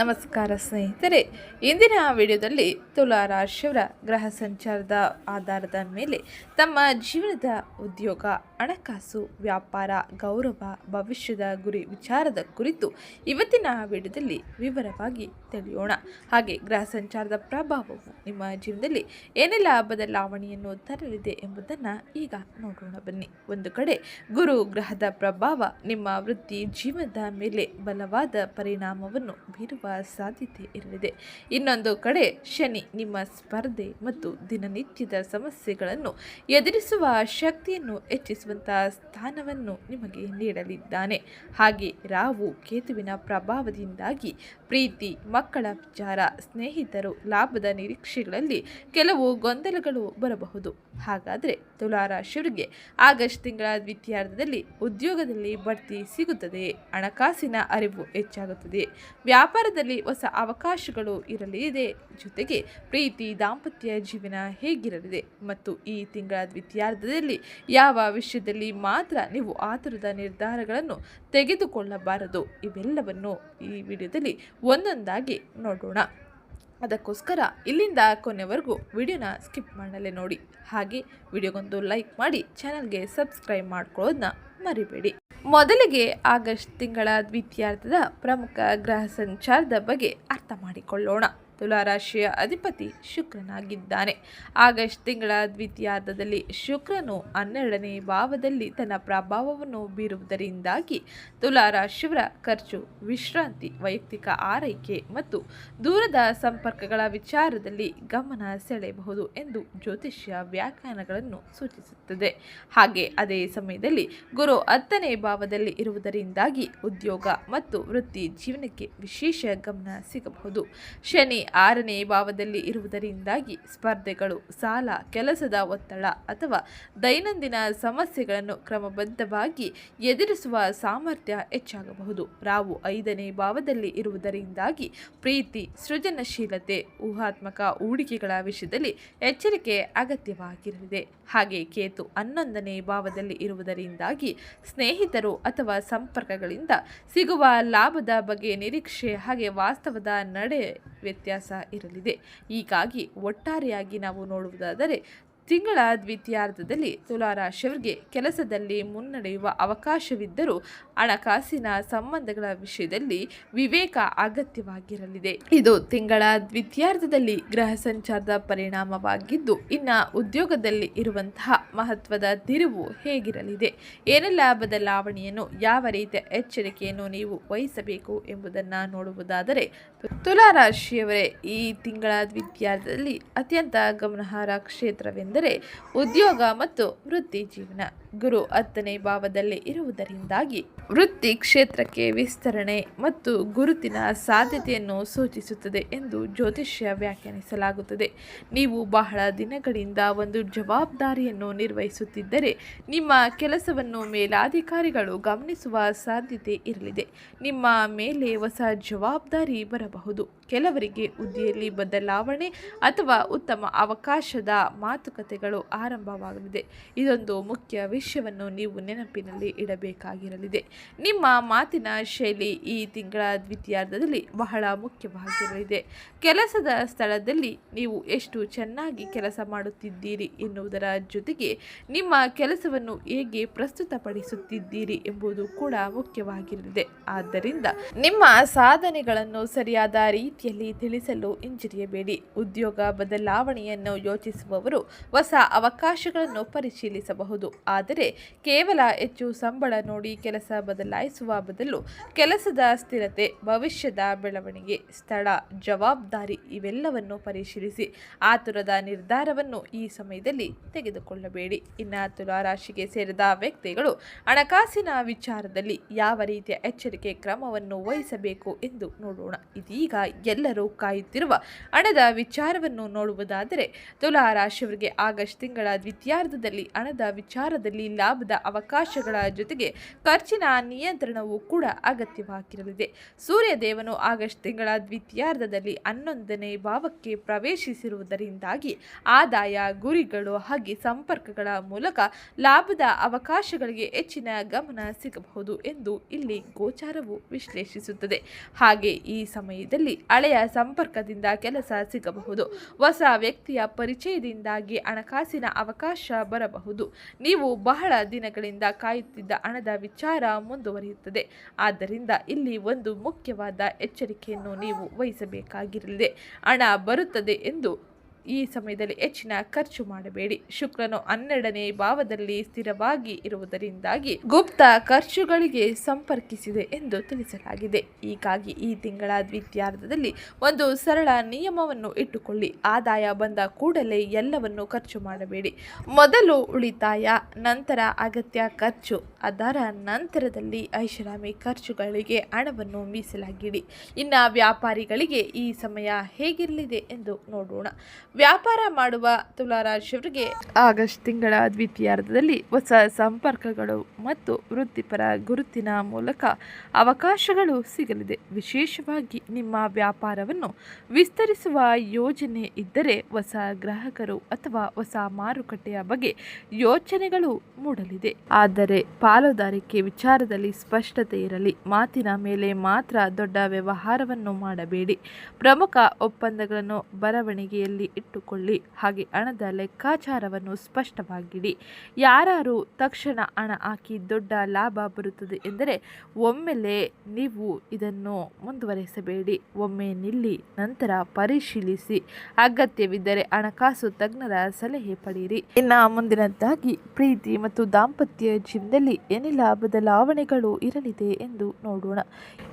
ನಮಸ್ಕಾರ ಸ್ನೇಹಿತರೆ, ಇಂದಿನ ವಿಡಿಯೋದಲ್ಲಿ ತುಲಾ ರಾಶಿಯವರ ಗ್ರಹ ಸಂಚಾರದ ಆಧಾರದ ಮೇಲೆ ತಮ್ಮ ಜೀವನದ ಉದ್ಯೋಗ, ಹಣಕಾಸು, ವ್ಯಾಪಾರ, ಗೌರವ, ಭವಿಷ್ಯದ ಗುರಿ ವಿಚಾರದ ಕುರಿತು ಇವತ್ತಿನ ವಿಡಿಯೋದಲ್ಲಿ ವಿವರವಾಗಿ ತಿಳಿಯೋಣ. ಹಾಗೆ ಗ್ರಹ ಸಂಚಾರದ ಪ್ರಭಾವವು ನಿಮ್ಮ ಜೀವನದಲ್ಲಿ ಏನೆಲ್ಲ ಬದಲಾವಣೆಯನ್ನು ತರಲಿದೆ ಎಂಬುದನ್ನು ಈಗ ನೋಡೋಣ ಬನ್ನಿ. ಒಂದು ಕಡೆ ಗುರು ಗ್ರಹದ ಪ್ರಭಾವ ನಿಮ್ಮ ವೃತ್ತಿ ಜೀವನದ ಮೇಲೆ ಬಲವಾದ ಪರಿಣಾಮವನ್ನು ಬೀರುವ ಸಾಧ್ಯತೆ ಇರಲಿದೆ. ಇನ್ನೊಂದು ಕಡೆ ಶನಿ ನಿಮ್ಮ ಸ್ಪರ್ಧೆ ಮತ್ತು ದಿನನಿತ್ಯದ ಸಮಸ್ಯೆಗಳನ್ನು ಎದುರಿಸುವ ಶಕ್ತಿಯನ್ನು ಹೆಚ್ಚಿಸುವಂತಹ ಸ್ಥಾನವನ್ನು ನಿಮಗೆ ನೀಡಲಿದ್ದಾನೆ. ಹಾಗೆ ರಾಹು ಕೇತುವಿನ ಪ್ರಭಾವದಿಂದಾಗಿ ಪ್ರೀತಿ, ಮಕ್ಕಳ ವಿಚಾರ, ಸ್ನೇಹಿತರು, ಲಾಭದ ನಿರೀಕ್ಷೆಗಳಲ್ಲಿ ಕೆಲವು ಗೊಂದಲಗಳು ಬರಬಹುದು. ಹಾಗಾದರೆ ತುಲಾರಾಶಿಯವರಿಗೆ ಆಗಸ್ಟ್ ತಿಂಗಳ ದ್ವಿತೀಯಾರ್ಧದಲ್ಲಿ ಉದ್ಯೋಗದಲ್ಲಿ ಬಡ್ತಿ ಸಿಗುತ್ತದೆ, ಹಣಕಾಸಿನ ಅರಿವು ಹೆಚ್ಚಾಗುತ್ತದೆ, ವ್ಯಾಪಾರದಲ್ಲಿ ಹೊಸ ಅವಕಾಶಗಳು ಇರಲಿದೆ, ಜೊತೆಗೆ ಪ್ರೀತಿ, ದಾಂಪತ್ಯ ಜೀವನ ಹೇಗಿರಲಿದೆ ಮತ್ತು ಈ ತಿಂಗಳ ದ್ವಿತೀಯಾರ್ಧದಲ್ಲಿ ಯಾವ ವಿಷಯದಲ್ಲಿ ಮಾತ್ರ ನೀವು ಆತುರದ ನಿರ್ಧಾರಗಳನ್ನು ತೆಗೆದುಕೊಳ್ಳಬಾರದು, ಇವೆಲ್ಲವನ್ನು ಈ ವಿಡಿಯೋದಲ್ಲಿ ಒಂದೊಂದಾಗಿ ನೋಡೋಣ. ಅದಕ್ಕೋಸ್ಕರ ಇಲ್ಲಿಂದ ಕೊನೆವರೆಗೂ ವಿಡಿಯೋನ ಸ್ಕಿಪ್ ಮಾಡಲೇ ನೋಡಿ. ಹಾಗೆ ವಿಡಿಯೋಗೊಂದು ಲೈಕ್ ಮಾಡಿ ಚಾನಲ್ಗೆ ಸಬ್ಸ್ಕ್ರೈಬ್ ಮಾಡ್ಕೊಳ್ಳೋದನ್ನ ಮರಿಬೇಡಿ. ಮೊದಲಿಗೆ ಆಗಸ್ಟ್ ತಿಂಗಳ ದ್ವಿತೀಯಾರ್ಧದ ಪ್ರಮುಖ ಗ್ರಹ ಸಂಚಾರದ ಬಗ್ಗೆ ಅರ್ಥ ಮಾಡಿಕೊಳ್ಳೋಣ. ತುಲಾರಾಶಿಯ ಅಧಿಪತಿ ಶುಕ್ರನಾಗಿದ್ದಾನೆ. ಆಗಸ್ಟ್ ತಿಂಗಳ ದ್ವಿತೀಯಾರ್ಧದಲ್ಲಿ ಶುಕ್ರನು 12ನೇ ಭಾವದಲ್ಲಿ ತನ್ನ ಪ್ರಭಾವವನ್ನು ಬೀರುವುದರಿಂದಾಗಿ ತುಲಾರಾಶಿಯವರ ಖರ್ಚು, ವಿಶ್ರಾಂತಿ, ವೈಯಕ್ತಿಕ ಆರೈಕೆ ಮತ್ತು ದೂರದ ಸಂಪರ್ಕಗಳ ವಿಚಾರದಲ್ಲಿ ಗಮನ ಸೆಳೆಯಬಹುದು ಎಂದು ಜ್ಯೋತಿಷ್ಯ ವ್ಯಾಖ್ಯಾನಗಳನ್ನು ಸೂಚಿಸುತ್ತದೆ. ಹಾಗೆ ಅದೇ ಸಮಯದಲ್ಲಿ ಗುರು 10ನೇ ಭಾವದಲ್ಲಿ ಇರುವುದರಿಂದಾಗಿ ಉದ್ಯೋಗ ಮತ್ತು ವೃತ್ತಿ ಜೀವನಕ್ಕೆ ವಿಶೇಷ ಗಮನ ಸಿಗಬಹುದು. ಶನಿ 6ನೇ ಭಾವದಲ್ಲಿ ಇರುವುದರಿಂದಾಗಿ ಸ್ಪರ್ಧೆಗಳು, ಸಾಲ, ಕೆಲಸದ ಒತ್ತಡ ಅಥವಾ ದೈನಂದಿನ ಸಮಸ್ಯೆಗಳನ್ನು ಕ್ರಮಬದ್ಧವಾಗಿ ಎದುರಿಸುವ ಸಾಮರ್ಥ್ಯ ಹೆಚ್ಚಾಗಬಹುದು. ರಾಹು 5ನೇ ಭಾವದಲ್ಲಿ ಇರುವುದರಿಂದಾಗಿ ಪ್ರೀತಿ, ಸೃಜನಶೀಲತೆ, ಊಹಾತ್ಮಕ ಹೂಡಿಕೆಗಳ ವಿಷಯದಲ್ಲಿ ಎಚ್ಚರಿಕೆ ಅಗತ್ಯವಾಗಿರಲಿದೆ. ಹಾಗೆ ಕೇತು 11ನೇ ಭಾವದಲ್ಲಿ ಇರುವುದರಿಂದಾಗಿ ಸ್ನೇಹಿತರು ಅಥವಾ ಸಂಪರ್ಕಗಳಿಂದ ಸಿಗುವ ಲಾಭದ ಬಗ್ಗೆ ನಿರೀಕ್ಷೆ ಹಾಗೆ ವಾಸ್ತವದ ನಡೆ ವ್ಯತ್ಯಾಸ ಇರಲಿದೆ. ಹೀಗಾಗಿ ಒಟ್ಟಾರೆಯಾಗಿ ನಾವು ನೋಡುವುದಾದರೆ ತಿಂಗಳ ದ್ವಿತೀಯಾರ್ಧದಲ್ಲಿ ತುಲಾರಾಶಿಯವರಿಗೆ ಕೆಲಸದಲ್ಲಿ ಮುನ್ನಡೆಯುವ ಅವಕಾಶವಿದ್ದರೂ ಹಣಕಾಸಿನ ಸಂಬಂಧಗಳ ವಿಷಯದಲ್ಲಿ ವಿವೇಕ ಅಗತ್ಯವಾಗಿರಲಿದೆ. ಇದು ತಿಂಗಳ ದ್ವಿತೀಯಾರ್ಧದಲ್ಲಿ ಗ್ರಹ ಸಂಚಾರದ ಪರಿಣಾಮವಾಗಿದ್ದು, ಇನ್ನು ಉದ್ಯೋಗದಲ್ಲಿ ಇರುವಂತಹ ಮಹತ್ವದ ತಿರುವು ಹೇಗಿರಲಿದೆ, ಏನೆಲ್ಲ ಬದಲಾವಣೆಯನ್ನು, ಯಾವ ರೀತಿಯ ಎಚ್ಚರಿಕೆಯನ್ನು ನೀವು ವಹಿಸಬೇಕು ಎಂಬುದನ್ನು ನೋಡುವುದಾದರೆ ತುಲಾರಾಶಿಯವರೇ ಈ ತಿಂಗಳ ದ್ವಿತೀಯಾರ್ಧದಲ್ಲಿ ಅತ್ಯಂತ ಗಮನಾರ್ಹ ಕ್ಷೇತ್ರವೆಂದರೆ ಉದ್ಯೋಗ ಮತ್ತು ವೃತ್ತಿ ಜೀವನ. ಗುರು 10ನೇ ಭಾವದಲ್ಲಿ ಇರುವುದರಿಂದಾಗಿ ವೃತ್ತಿ ಕ್ಷೇತ್ರಕ್ಕೆ ವಿಸ್ತರಣೆ ಮತ್ತು ಗುರುತಿನ ಸಾಧ್ಯತೆಯನ್ನು ಸೂಚಿಸುತ್ತದೆ ಎಂದು ಜ್ಯೋತಿಷ್ಯ ವ್ಯಾಖ್ಯಾನಿಸಲಾಗುತ್ತದೆ. ನೀವು ಬಹಳ ದಿನಗಳಿಂದ ಒಂದು ಜವಾಬ್ದಾರಿಯನ್ನು ನಿರ್ವಹಿಸುತ್ತಿದ್ದರೆ ನಿಮ್ಮ ಕೆಲಸವನ್ನು ಮೇಲಾಧಿಕಾರಿಗಳು ಗಮನಿಸುವ ಸಾಧ್ಯತೆ ಇರಲಿದೆ. ನಿಮ್ಮ ಮೇಲೆ ಹೊಸ ಜವಾಬ್ದಾರಿ ಬರಬಹುದು. ಕೆಲವರಿಗೆ ಹುದ್ದೆಯಲ್ಲಿ ಬದಲಾವಣೆ ಅಥವಾ ಉತ್ತಮ ಅವಕಾಶದ ಮಾತುಕತೆಗಳು ಆರಂಭವಾಗಲಿದೆ. ಇದೊಂದು ಮುಖ್ಯ ವಿಷಯವನ್ನು ನೀವು ನೆನಪಿನಲ್ಲಿ ಇಡಬೇಕಾಗಿರಲಿದೆ. ನಿಮ್ಮ ಮಾತಿನ ಶೈಲಿ ಈ ತಿಂಗಳ ದ್ವಿತೀಯಾರ್ಧದಲ್ಲಿ ಬಹಳ ಮುಖ್ಯವಾಗಿರಲಿದೆ. ಕೆಲಸದ ಸ್ಥಳದಲ್ಲಿ ನೀವು ಎಷ್ಟು ಚೆನ್ನಾಗಿ ಕೆಲಸ ಮಾಡುತ್ತಿದ್ದೀರಿ ಎನ್ನುವುದರ ಜೊತೆಗೆ ನಿಮ್ಮ ಕೆಲಸವನ್ನು ಹೇಗೆ ಪ್ರಸ್ತುತಪಡಿಸುತ್ತಿದ್ದೀರಿ ಎಂಬುದು ಕೂಡ ಮುಖ್ಯವಾಗಿರಲಿದೆ. ಆದ್ದರಿಂದ ನಿಮ್ಮ ಸಾಧನೆಗಳನ್ನು ಸರಿಯಾದ ರೀತಿಯಲ್ಲಿ ತಿಳಿಸಲು ಹಿಂಜರಿಯಬೇಡಿ. ಉದ್ಯೋಗ ಬದಲಾವಣೆಯನ್ನು ಯೋಚಿಸುವವರು ಹೊಸ ಅವಕಾಶಗಳನ್ನು ಪರಿಶೀಲಿಸಬಹುದು. ಆದರೆ ಕೇವಲ ಹೆಚ್ಚು ಸಂಬಳ ನೋಡಿ ಕೆಲಸ ಬದಲಾಯಿಸುವ ಬದಲು ಕೆಲಸದ ಸ್ಥಿರತೆ, ಭವಿಷ್ಯದ ಬೆಳವಣಿಗೆ, ಸ್ಥಳ, ಜವಾಬ್ದಾರಿ ಇವೆಲ್ಲವನ್ನು ಪರಿಶೀಲಿಸಿ ಆತುರದ ನಿರ್ಧಾರವನ್ನು ಈ ಸಮಯದಲ್ಲಿ ತೆಗೆದುಕೊಳ್ಳಬೇಡಿ. ಇನ್ನು ತುಲಾರಾಶಿಗೆ ಸೇರಿದ ವ್ಯಕ್ತಿಗಳು ಹಣಕಾಸಿನ ವಿಚಾರದಲ್ಲಿ ಯಾವ ರೀತಿಯ ಎಚ್ಚರಿಕೆ ಕ್ರಮವನ್ನು ವಹಿಸಬೇಕು ಎಂದು ನೋಡೋಣ. ಇದೀಗ ಎಲ್ಲರೂ ಕಾಯುತ್ತಿರುವ ಹಣದ ವಿಚಾರವನ್ನು ನೋಡುವುದಾದರೆ ತುಲಾರಾಶಿಯವರಿಗೆ ಆಗಸ್ಟ್ ತಿಂಗಳ ದ್ವಿತೀಯಾರ್ಧದಲ್ಲಿ ಹಣದ ವಿಚಾರದಲ್ಲಿ ಸಮಯದಲ್ಲಿ ಲಾಭದ ಅವಕಾಶಗಳ ಜೊತೆಗೆ ಖರ್ಚಿನ ನಿಯಂತ್ರಣವೂ ಕೂಡ ಅಗತ್ಯವಾಗಿರಲಿದೆ. ಸೂರ್ಯದೇವನು ಆಗಸ್ಟ್ ತಿಂಗಳ ದ್ವಿತೀಯಾರ್ಧದಲ್ಲಿ 11ನೇ ಭಾವಕ್ಕೆ ಪ್ರವೇಶಿಸಿರುವುದರಿಂದಾಗಿ ಆದಾಯ, ಗುರಿಗಳು ಹಾಗೆ ಸಂಪರ್ಕಗಳ ಮೂಲಕ ಲಾಭದ ಅವಕಾಶಗಳಿಗೆ ಹೆಚ್ಚಿನ ಗಮನ ಸಿಗಬಹುದು ಎಂದು ಇಲ್ಲಿ ಗೋಚಾರವು ವಿಶ್ಲೇಷಿಸುತ್ತದೆ. ಹಾಗೆ ಈ ಸಮಯದಲ್ಲಿ ಹಳೆಯ ಸಂಪರ್ಕದಿಂದ ಕೆಲಸ ಸಿಗಬಹುದು. ಹೊಸ ವ್ಯಕ್ತಿಯ ಪರಿಚಯದಿಂದಾಗಿ ಹಣಕಾಸಿನ ಅವಕಾಶ ಬರಬಹುದು. ನೀವು ಬಹಳ ದಿನಗಳಿಂದ ಕಾಯುತ್ತಿದ್ದ ಹಣದ ವಿಚಾರ ಮುಂದುವರಿಯುತ್ತದೆ. ಆದ್ದರಿಂದ ಇಲ್ಲಿ ಒಂದು ಮುಖ್ಯವಾದ ಎಚ್ಚರಿಕೆಯನ್ನು ನೀವು ವಹಿಸಬೇಕಾಗಿರಲಿದೆ. ಹಣ ಬರುತ್ತದೆ ಎಂದು ಈ ಸಮಯದಲ್ಲಿ ಹೆಚ್ಚಿನ ಖರ್ಚು ಮಾಡಬೇಡಿ. ಶುಕ್ರನು 12ನೇ ಭಾವದಲ್ಲಿ ಸ್ಥಿರವಾಗಿ ಇರುವುದರಿಂದಾಗಿ ಗುಪ್ತ ಖರ್ಚುಗಳಿಗೆ ಸಂಪರ್ಕಿಸಿದೆ ಎಂದು ತಿಳಿಸಲಾಗಿದೆ. ಹೀಗಾಗಿ ಈ ತಿಂಗಳ ದ್ವಿತೀಯಾರ್ಧದಲ್ಲಿ ಒಂದು ಸರಳ ನಿಯಮವನ್ನು ಇಟ್ಟುಕೊಳ್ಳಿ. ಆದಾಯ ಬಂದ ಕೂಡಲೇ ಎಲ್ಲವನ್ನು ಖರ್ಚು ಮಾಡಬೇಡಿ. ಮೊದಲು ಉಳಿತಾಯ, ನಂತರ ಅಗತ್ಯ ಖರ್ಚು, ಅದರ ನಂತರದಲ್ಲಿ ಐಷಾರಾಮಿ ಖರ್ಚುಗಳಿಗೆ ಹಣವನ್ನು ಮೀಸಲಾಗಿಡಿ. ಇನ್ನು ವ್ಯಾಪಾರಿಗಳಿಗೆ ಈ ಸಮಯ ಹೇಗಿರಲಿದೆ ಎಂದು ನೋಡೋಣ. ವ್ಯಾಪಾರ ಮಾಡುವ ತುಲಾರಾಶಿಯವರಿಗೆ ಆಗಸ್ಟ್ ತಿಂಗಳ ದ್ವಿತೀಯಾರ್ಧದಲ್ಲಿ ಹೊಸ ಸಂಪರ್ಕಗಳು ಮತ್ತು ವೃತ್ತಿಪರ ಗುರುತಿನ ಮೂಲಕ ಅವಕಾಶಗಳು ಸಿಗಲಿದೆ. ವಿಶೇಷವಾಗಿ ನಿಮ್ಮ ವ್ಯಾಪಾರವನ್ನು ವಿಸ್ತರಿಸುವ ಯೋಜನೆ ಇದ್ದರೆ ಹೊಸ ಗ್ರಾಹಕರು ಅಥವಾ ಹೊಸ ಮಾರುಕಟ್ಟೆಯ ಬಗ್ಗೆ ಯೋಚನೆಗಳು ಮೂಡಲಿದೆ. ಆದರೆ ಪಾಲುದಾರಿಕೆ ವಿಚಾರದಲ್ಲಿ ಸ್ಪಷ್ಟತೆ ಇರಲಿ. ಮಾತಿನ ಮೇಲೆ ಮಾತ್ರ ದೊಡ್ಡ ವ್ಯವಹಾರವನ್ನು ಮಾಡಬೇಡಿ. ಪ್ರಮುಖ ಒಪ್ಪಂದಗಳನ್ನು ಬರವಣಿಗೆಯಲ್ಲಿ ಇಟ್ಟುಕೊಳ್ಳಿ. ಹಾಗೆ ಹಣದ ಲೆಕ್ಕಾಚಾರವನ್ನು ಸ್ಪಷ್ಟವಾಗಿಡಿ. ಯಾರು ತಕ್ಷಣ ಹಣ ಹಾಕಿ ದೊಡ್ಡ ಲಾಭ ಬರುತ್ತದೆ ಎಂದರೆ ಒಮ್ಮೆಲೆ ನೀವು ಇದನ್ನು ಮುಂದುವರೆಸಬೇಡಿ. ಒಮ್ಮೆ ನಿಲ್ಲಿ, ನಂತರ ಪರಿಶೀಲಿಸಿ. ಅಗತ್ಯವಿದ್ದರೆ ಹಣಕಾಸು ತಜ್ಞರ ಸಲಹೆ ಪಡೆಯಿರಿ. ಇನ್ನು ಮುಂದಿನದ್ದಾಗಿ ಪ್ರೀತಿ ಮತ್ತು ದಾಂಪತ್ಯ ಜೀವನದಲ್ಲಿ ಏನೆಲ್ಲ ಬದಲಾವಣೆಗಳು ಇರಲಿದೆ ಎಂದು ನೋಡೋಣ.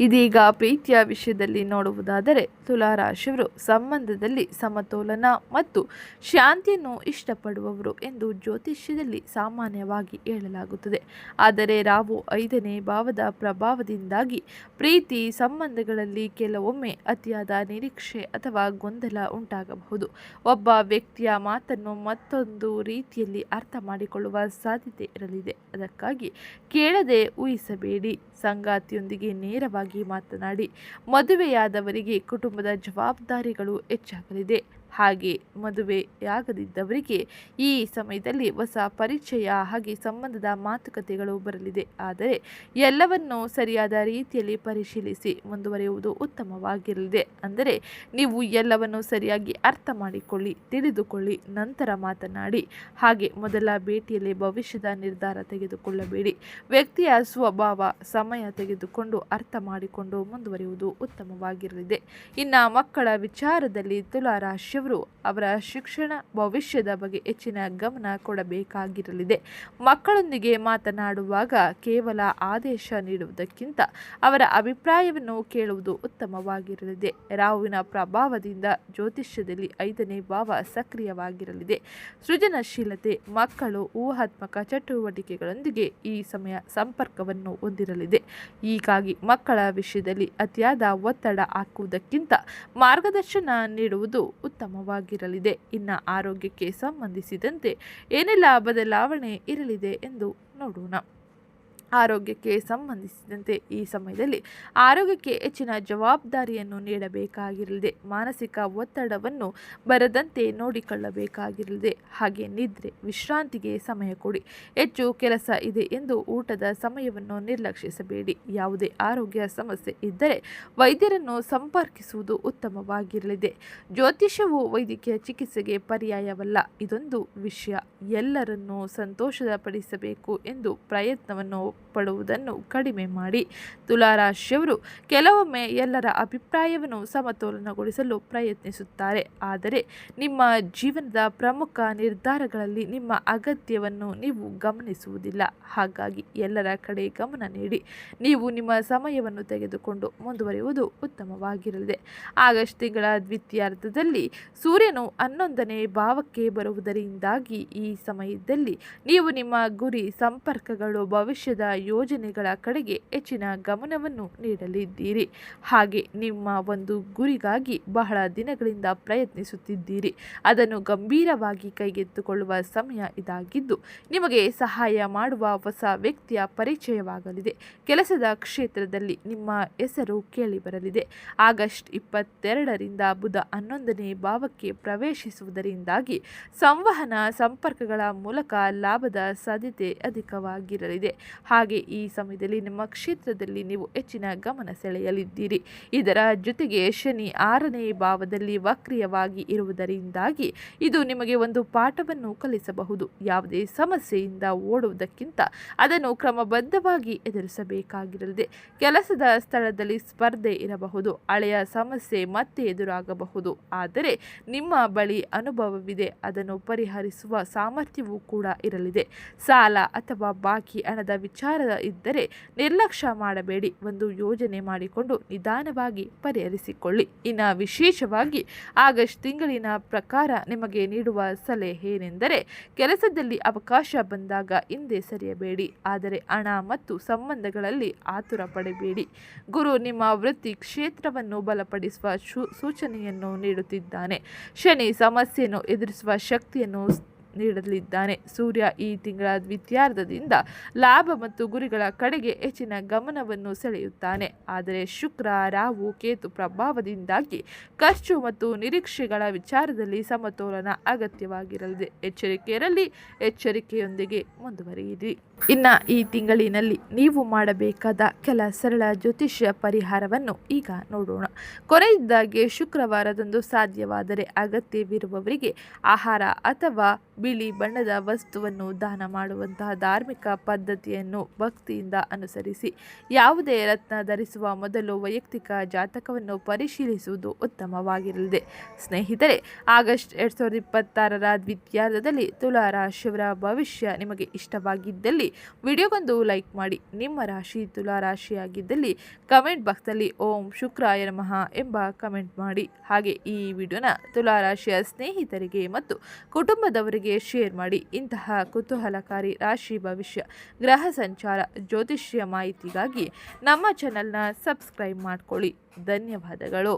ಇದೀಗ ಪ್ರೀತಿಯ ವಿಷಯದಲ್ಲಿ ನೋಡುವುದಾದರೆ ತುಲಾರಾಶಿಯವರು ಸಂಬಂಧದಲ್ಲಿ ಸಮತೋಲನ ಮತ್ತು ಶಾಂತಿಯನ್ನು ಇಷ್ಟಪಡುವವರು ಎಂದು ಜ್ಯೋತಿಷ್ಯದಲ್ಲಿ ಸಾಮಾನ್ಯವಾಗಿ ಹೇಳಲಾಗುತ್ತದೆ. ಆದರೆ ರಾಹು 5ನೇ ಭಾವದ ಪ್ರಭಾವದಿಂದಾಗಿ ಪ್ರೀತಿ ಸಂಬಂಧಗಳಲ್ಲಿ ಕೆಲವೊಮ್ಮೆ ಅತಿಯಾದ ನಿರೀಕ್ಷೆ ಅಥವಾ ಗೊಂದಲ ಉಂಟಾಗಬಹುದು. ಒಬ್ಬ ವ್ಯಕ್ತಿಯ ಮಾತನ್ನು ಮತ್ತೊಂದು ರೀತಿಯಲ್ಲಿ ಅರ್ಥ ಮಾಡಿಕೊಳ್ಳುವ ಸಾಧ್ಯತೆ ಇರಲಿದೆ. ಅದಕ್ಕಾಗಿ ಕೇಳದೆ ಊಹಿಸಬೇಡಿ. ಸಂಗಾತಿಯೊಂದಿಗೆ ನೇರವಾಗಿ ಮಾತನಾಡಿ. ಮದುವೆಯಾದವರಿಗೆ ಕುಟುಂಬದ ಜವಾಬ್ದಾರಿಗಳು ಹೆಚ್ಚಾಗಲಿದೆ. ಹಾಗೆ ಮದುವೆಯಾಗದಿದ್ದವರಿಗೆ ಈ ಸಮಯದಲ್ಲಿ ಹೊಸ ಪರಿಚಯ ಹಾಗೆ ಸಂಬಂಧದ ಮಾತುಕತೆಗಳು ಬರಲಿದೆ. ಆದರೆ ಎಲ್ಲವನ್ನೂ ಸರಿಯಾದ ರೀತಿಯಲ್ಲಿ ಪರಿಶೀಲಿಸಿ ಮುಂದುವರಿಯುವುದು ಉತ್ತಮವಾಗಿರಲಿದೆ. ಅಂದರೆ ನೀವು ಎಲ್ಲವನ್ನು ಸರಿಯಾಗಿ ಅರ್ಥ ಮಾಡಿಕೊಳ್ಳಿ, ತಿಳಿದುಕೊಳ್ಳಿ, ನಂತರ ಮಾತನಾಡಿ. ಹಾಗೆ ಮೊದಲ ಭೇಟಿಯಲ್ಲಿ ಭವಿಷ್ಯದ ನಿರ್ಧಾರ ತೆಗೆದುಕೊಳ್ಳಬೇಡಿ. ವ್ಯಕ್ತಿಯ ಸ್ವಭಾವ ಸಮಯ ತೆಗೆದುಕೊಂಡು ಅರ್ಥ ಮಾಡಿಕೊಂಡು ಮುಂದುವರಿಯುವುದು ಉತ್ತಮವಾಗಿರಲಿದೆ. ಇನ್ನು ಮಕ್ಕಳ ವಿಚಾರದಲ್ಲಿ ತುಲಾರಾಶಿ ಅವರ ಶಿಕ್ಷಣ ಭವಿಷ್ಯದ ಬಗ್ಗೆ ಹೆಚ್ಚಿನ ಗಮನ ಕೊಡಬೇಕಾಗಿರಲಿದೆ. ಮಕ್ಕಳೊಂದಿಗೆ ಮಾತನಾಡುವಾಗ ಕೇವಲ ಆದೇಶ ನೀಡುವುದಕ್ಕಿಂತ ಅವರ ಅಭಿಪ್ರಾಯವನ್ನು ಕೇಳುವುದು ಉತ್ತಮವಾಗಿರಲಿದೆ. ರಾಹುವಿನ ಪ್ರಭಾವದಿಂದ ಜ್ಯೋತಿಷ್ಯದಲ್ಲಿ 5ನೇ ಭಾವ ಸಕ್ರಿಯವಾಗಿರಲಿದೆ. ಸೃಜನಶೀಲತೆ, ಮಕ್ಕಳು ಊಹಾತ್ಮಕ ಚಟುವಟಿಕೆಗಳೊಂದಿಗೆ ಈ ಸಮಯ ಸಂಪರ್ಕವನ್ನು ಹೊಂದಿರಲಿದೆ. ಹೀಗಾಗಿ ಮಕ್ಕಳ ವಿಷಯದಲ್ಲಿ ಅತಿಯಾದ ಒತ್ತಡ ಹಾಕುವುದಕ್ಕಿಂತ ಮಾರ್ಗದರ್ಶನ ನೀಡುವುದು ಉತ್ತಮವಾಗಿರಲಿದೆ. ಇನ್ನು ಆರೋಗ್ಯಕ್ಕೆ ಸಂಬಂಧಿಸಿದಂತೆ ಏನೆಲ್ಲ ಬದಲಾವಣೆ ಇರಲಿದೆ ಎಂದು ನೋಡೋಣ. ಆರೋಗ್ಯಕ್ಕೆ ಸಂಬಂಧಿಸಿದಂತೆ ಈ ಸಮಯದಲ್ಲಿ ಆರೋಗ್ಯಕ್ಕೆ ಹೆಚ್ಚಿನ ಜವಾಬ್ದಾರಿಯನ್ನು ನೀಡಬೇಕಾಗಿರಲಿದೆ. ಮಾನಸಿಕ ಒತ್ತಡವನ್ನು ಬರದಂತೆ ನೋಡಿಕೊಳ್ಳಬೇಕಾಗಿರಲಿದೆ. ಹಾಗೆ ನಿದ್ರೆ, ವಿಶ್ರಾಂತಿಗೆ ಸಮಯ ಕೊಡಿ. ಹೆಚ್ಚು ಕೆಲಸ ಇದೆ ಎಂದು ಊಟದ ಸಮಯವನ್ನು ನಿರ್ಲಕ್ಷಿಸಬೇಡಿ. ಯಾವುದೇ ಆರೋಗ್ಯ ಸಮಸ್ಯೆ ಇದ್ದರೆ ವೈದ್ಯರನ್ನು ಸಂಪರ್ಕಿಸುವುದು ಉತ್ತಮವಾಗಿರಲಿದೆ. ಜ್ಯೋತಿಷ್ಯವು ವೈದ್ಯಕೀಯ ಚಿಕಿತ್ಸೆಗೆ ಪರ್ಯಾಯವಲ್ಲ. ಇದೊಂದು ವಿಷಯ. ಎಲ್ಲರನ್ನೂ ಸಂತೋಷಪಡಿಸಬೇಕು ಎಂದು ಪ್ರಯತ್ನವನ್ನು ಪಡುವುದನ್ನು ಕಡಿಮೆ ಮಾಡಿ. ತುಲಾರಾಶಿಯವರು ಕೆಲವೊಮ್ಮೆ ಎಲ್ಲರ ಅಭಿಪ್ರಾಯವನ್ನು ಸಮತೋಲನಗೊಳಿಸಲು ಪ್ರಯತ್ನಿಸುತ್ತಾರೆ. ಆದರೆ ನಿಮ್ಮ ಜೀವನದ ಪ್ರಮುಖ ನಿರ್ಧಾರಗಳಲ್ಲಿ ನಿಮ್ಮ ಅಗತ್ಯವನ್ನು ನೀವು ಗಮನಿಸುವುದಿಲ್ಲ. ಹಾಗಾಗಿ ಎಲ್ಲರ ಕಡೆ ಗಮನ ನೀಡಿ. ನೀವು ನಿಮ್ಮ ಸಮಯವನ್ನು ತೆಗೆದುಕೊಂಡು ಮುಂದುವರಿಯುವುದು ಉತ್ತಮವಾಗಿರಲಿದೆ. ಆಗಸ್ಟ್ ತಿಂಗಳ ದ್ವಿತೀಯಾರ್ಧದಲ್ಲಿ ಸೂರ್ಯನು 11ನೇ ಭಾವಕ್ಕೆ ಬರುವುದರಿಂದಾಗಿ ಈ ಸಮಯದಲ್ಲಿ ನೀವು ನಿಮ್ಮ ಗುರಿ, ಸಂಪರ್ಕಗಳು, ಭವಿಷ್ಯದ ಯೋಜನೆಗಳ ಕಡೆಗೆ ಹೆಚ್ಚಿನ ಗಮನವನ್ನು ನೀಡಲಿದ್ದೀರಿ. ಹಾಗೆ ನಿಮ್ಮ ಒಂದು ಗುರಿಗಾಗಿ ಬಹಳ ದಿನಗಳಿಂದ ಪ್ರಯತ್ನಿಸುತ್ತಿದ್ದೀರಿ. ಅದನ್ನು ಗಂಭೀರವಾಗಿ ಕೈಗೆತ್ತಿಕೊಳ್ಳುವ ಸಮಯ ಇದಾಗಿದ್ದು ನಿಮಗೆ ಸಹಾಯ ಮಾಡುವ ಹೊಸ ವ್ಯಕ್ತಿಯ ಪರಿಚಯವಾಗಲಿದೆ. ಕೆಲಸದ ಕ್ಷೇತ್ರದಲ್ಲಿ ನಿಮ್ಮ ಹೆಸರು ಕೇಳಿಬರಲಿದೆ. ಆಗಸ್ಟ್ 22ರಿಂದ ಬುಧ 11ನೇ ಭಾವಕ್ಕೆ ಪ್ರವೇಶಿಸುವುದರಿಂದಾಗಿ ಸಂವಹನ ಸಂಪರ್ಕಗಳ ಮೂಲಕ ಲಾಭದ ಸಾಧ್ಯತೆ ಅಧಿಕವಾಗಿರಲಿದೆ. ಹಾಗೆ ಈ ಸಮಯದಲ್ಲಿ ನಿಮ್ಮ ಕ್ಷೇತ್ರದಲ್ಲಿ ನೀವು ಹೆಚ್ಚಿನ ಗಮನ ಸೆಳೆಯಲಿದ್ದೀರಿ. ಇದರ ಜೊತೆಗೆ ಶನಿ 6ನೇ ಭಾವದಲ್ಲಿ ವಕ್ರಿಯವಾಗಿ ಇರುವುದರಿಂದಾಗಿ ಇದು ನಿಮಗೆ ಒಂದು ಪಾಠವನ್ನು ಕಲಿಸಬಹುದು. ಯಾವುದೇ ಸಮಸ್ಯೆಯಿಂದ ಓಡುವುದಕ್ಕಿಂತ ಅದನ್ನು ಕ್ರಮಬದ್ಧವಾಗಿ ಎದುರಿಸಬೇಕಾಗಿರಲಿದೆ. ಕೆಲಸದ ಸ್ಥಳದಲ್ಲಿ ಸ್ಪರ್ಧೆ ಇರಬಹುದು. ಹಳೆಯ ಸಮಸ್ಯೆ ಮತ್ತೆ ಎದುರಾಗಬಹುದು. ಆದರೆ ನಿಮ್ಮ ಬಳಿ ಅನುಭವವಿದೆ. ಅದನ್ನು ಪರಿಹರಿಸುವ ಸಾಮರ್ಥ್ಯವೂ ಕೂಡ ಇರಲಿದೆ. ಸಾಲ ಅಥವಾ ಬಾಕಿ ಹಣದ ವಿಚಾರ ಇದ್ದರೆ ನಿರ್ಲಕ್ಷ್ಯ ಮಾಡಬೇಡಿ. ಒಂದು ಯೋಜನೆ ಮಾಡಿಕೊಂಡು ನಿಧಾನವಾಗಿ ಪರಿಹರಿಸಿಕೊಳ್ಳಿ. ಇನ್ನು ವಿಶೇಷವಾಗಿ ಆಗಸ್ಟ್ ತಿಂಗಳಿನ ಪ್ರಕಾರ ನಿಮಗೆ ನೀಡುವ ಸಲಹೆ ಏನೆಂದರೆ ಕೆಲಸದಲ್ಲಿ ಅವಕಾಶ ಬಂದಾಗ ಹಿಂದೆ ಸರಿಯಬೇಡಿ. ಆದರೆ ಹಣ ಮತ್ತು ಸಂಬಂಧಗಳಲ್ಲಿ ಆತುರ ಪಡಬೇಡಿ. ಗುರು ನಿಮ್ಮ ವೃತ್ತಿ ಕ್ಷೇತ್ರವನ್ನು ಬಲಪಡಿಸುವ ಸೂಚನೆಯನ್ನು ನೀಡುತ್ತಿದ್ದಾನೆ. ಶನಿ ಸಮಸ್ಯೆಯನ್ನು ಎದುರಿಸುವ ಶಕ್ತಿಯನ್ನು ನೀಡಲಿದ್ದಾನೆ. ಸೂರ್ಯ ಈ ತಿಂಗಳ ದ್ವಿತೀಯಾರ್ಧದಿಂದ ಲಾಭ ಮತ್ತು ಗುರಿಗಳ ಕಡೆಗೆ ಹೆಚ್ಚಿನ ಗಮನವನ್ನು ಸೆಳೆಯುತ್ತಾನೆ. ಆದರೆ ಶುಕ್ರ, ರಾಹು, ಕೇತು ಪ್ರಭಾವದಿಂದಾಗಿ ಖರ್ಚು ಮತ್ತು ನಿರೀಕ್ಷೆಗಳ ವಿಚಾರದಲ್ಲಿ ಸಮತೋಲನ ಅಗತ್ಯವಾಗಿರಲಿದೆ. ಎಚ್ಚರಿಕೆಯಿರಲಿ. ಎಚ್ಚರಿಕೆಯೊಂದಿಗೆ ಮುಂದುವರಿಯಿರಿ. ಇನ್ನು ಈ ತಿಂಗಳಿನಲ್ಲಿ ನೀವು ಮಾಡಬೇಕಾದ ಕೆಲ ಸರಳ ಜ್ಯೋತಿಷ್ಯ ಪರಿಹಾರವನ್ನು ಈಗ ನೋಡೋಣ. ಕೊನೆಯದಾಗಿ ಶುಕ್ರವಾರದಂದು ಸಾಧ್ಯವಾದರೆ ಅಗತ್ಯವಿರುವವರಿಗೆ ಆಹಾರ ಅಥವಾ ಬಿಳಿ ಬಣ್ಣದ ವಸ್ತುವನ್ನು ದಾನ ಮಾಡುವಂತಹ ಧಾರ್ಮಿಕ ಪದ್ಧತಿಯನ್ನು ಭಕ್ತಿಯಿಂದ ಅನುಸರಿಸಿ. ಯಾವುದೇ ರತ್ನ ಧರಿಸುವ ಮೊದಲು ವೈಯಕ್ತಿಕ ಜಾತಕವನ್ನು ಪರಿಶೀಲಿಸುವುದು ಉತ್ತಮವಾಗಿರಲಿದೆ. ಸ್ನೇಹಿತರೆ, ಆಗಸ್ಟ್ 2026ರ ದ್ವಿತೀಯಾರ್ಧದಲ್ಲಿ ತುಲಾ ರಾಶಿಯವರ ಭವಿಷ್ಯ ನಿಮಗೆ ಇಷ್ಟವಾಗಿದ್ದಲ್ಲಿ ವಿಡಿಯೋಗೊಂದು ಲೈಕ್ ಮಾಡಿ. ನಿಮ್ಮ ರಾಶಿ ತುಲಾ ರಾಶಿಯಾಗಿದ್ದಲ್ಲಿ ಕಮೆಂಟ್ ಬಾಕ್ಸಲ್ಲಿ ಓಂ ಶುಕ್ರಾಯ ನಮಃ ಎಂಬ ಕಮೆಂಟ್ ಮಾಡಿ. ಹಾಗೆ ಈ ವಿಡಿಯೋನ ತುಲಾ ರಾಶಿಯ ಸ್ನೇಹಿತರಿಗೆ ಮತ್ತು ಕುಟುಂಬದವರಿಗೆ ಶೇರ್ ಮಾಡಿ. ಇಂತಹ ಕುತೂಹಲಕಾರಿ ರಾಶಿ ಭವಿಷ್ಯ, ಗ್ರಹ ಸಂಚಾರ, ಜ್ಯೋತಿಷ್ಯ ಮಾಹಿತಿಗಾಗಿ ನಮ್ಮ ಚಾನೆಲ್ನ ಸಬ್ಸ್ಕ್ರೈಬ್ ಮಾಡ್ಕೊಳ್ಳಿ. ಧನ್ಯವಾದಗಳು.